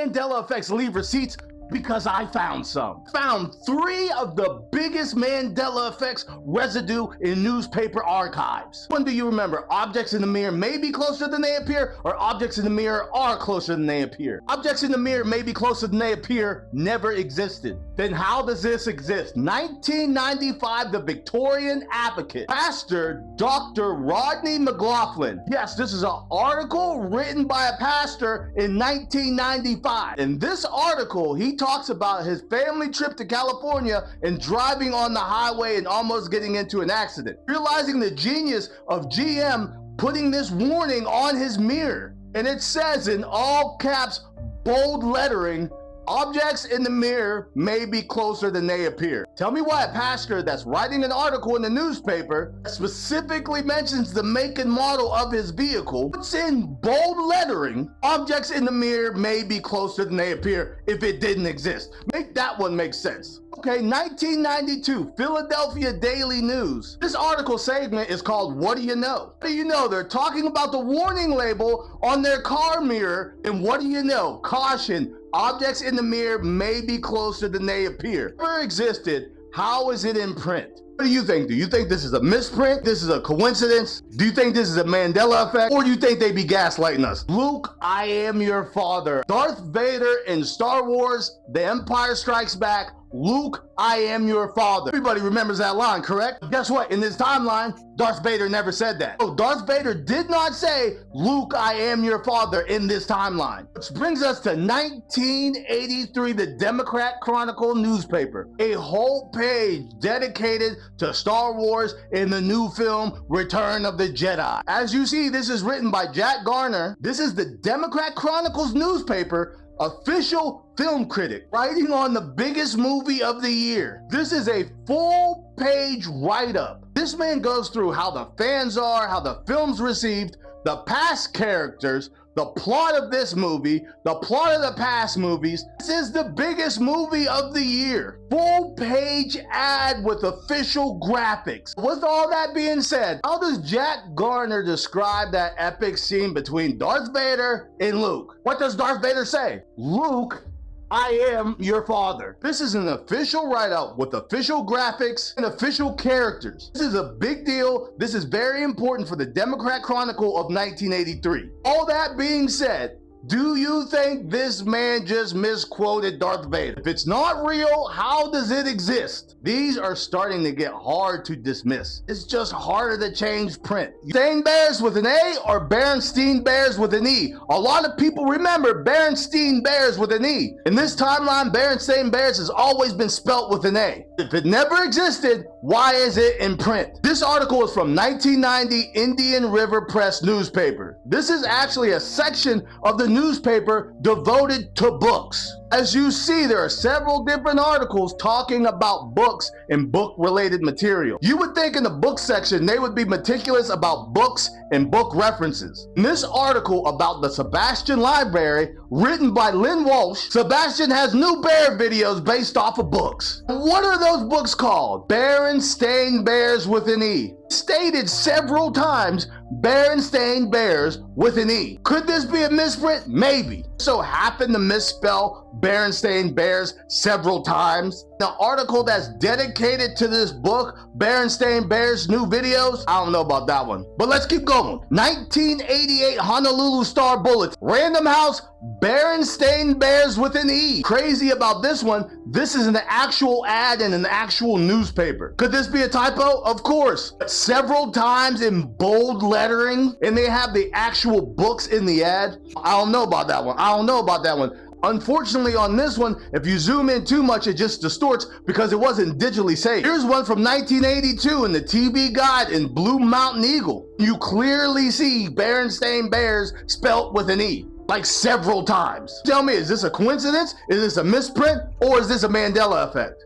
Mandela Effects leave receipts? Because I found some. Found 3 of the biggest Mandela Effects residue in newspaper archives. When do you remember? Objects in the mirror may be closer than they appear, or objects in the mirror are closer than they appear. Objects in the mirror may be closer than they appear never existed. Then how does this exist? 1995, the Victorian Advocate, Pastor Dr. Rodney McLaughlin. Yes, this is an article written by a pastor in 1995. In this article, he talks about his family trip to California and driving on the highway and almost getting into an accident. Realizing the genius of GM putting this warning on his mirror. And it says in all caps, bold lettering, objects in the mirror may be closer than they appear. Tell me why a pastor that's writing an article in the newspaper specifically mentions the make and model of his vehicle puts in bold lettering, objects in the mirror may be closer than they appear if it didn't exist. Make that one make sense. Okay, 1992, Philadelphia Daily News. This article segment is called What Do You Know? What do you know? They're talking about the warning label on their car mirror, and what do you know? Caution, objects in the mirror may be closer than they appear. Never existed. How is it in print? What do you think? Do you think this is a misprint? This is a coincidence? Do you think this is a Mandela effect? Or do you think they be gaslighting us? Luke, I am your father. Darth Vader in Star Wars, The Empire Strikes Back, Luke, I am your father. Everybody remembers that line, correct? Guess what? In this timeline, Darth Vader never said that. So Darth Vader did not say, Luke, I am your father in this timeline. Which brings us to 1983, the Democrat Chronicle newspaper. A whole page dedicated to Star Wars in the new film, Return of the Jedi. As you see, this is written by Jack Garner. This is the Democrat Chronicle's newspaper, official film critic, writing on the biggest movie of the year. This is a full-page write-up. This man goes through how the fans are, how the film's received, the past characters, the plot of this movie, the plot of the past movies. This is the biggest movie of the year. Full-page ad with official graphics. With all that being said, how does Jack Garner describe that epic scene between Darth Vader and Luke? What does Darth Vader say? Luke, I am your father. This is an official write-up with official graphics and official characters. This is a big deal. This is very important for the Democrat Chronicle of 1983. All that being said, do you think this man just misquoted Darth Vader? If it's not real, how does it exist? These are starting to get hard to dismiss. It's just harder to change print. Berenstain Bears with an A or Berenstein Bears with an E? A lot of people remember Berenstain Bears with an E. In this timeline, Berenstain Bears has always been spelt with an A. If it never existed, why is it in print? This article is from 1990 Indian River Press newspaper. This is actually a section of the newspaper devoted to books. As you see, there are several different articles talking about books and book-related material. You would think in the book section they would be meticulous about books and book references. In this article about the Sebastian Library, written by Lynn Walsh, Sebastian has new bear videos based off of books. What are those books called? Berenstain Bears with an E. Stated several times, Berenstain Bears with an E. Could this be a misprint? Maybe. So happened to misspell Berenstain Bears several times. The article that's dedicated to this book, Berenstain Bears new videos, I don't know about that one. But let's keep going. 1988 Honolulu Star Bulletin. Random House, Berenstain Bears with an E. Crazy about this one, this is an actual ad in an actual newspaper. Could this be a typo? Of course. But several times in bold lettering, and they have the actual books in the ad. I don't know about that one. Unfortunately, on this one, if you zoom in too much, it just distorts because it wasn't digitally saved. Here's one from 1982 in the TV Guide in Blue Mountain Eagle. You clearly see Berenstain Bears spelt with an E, like several times. Tell me, is this a coincidence? Is this a misprint? Or is this a Mandela effect?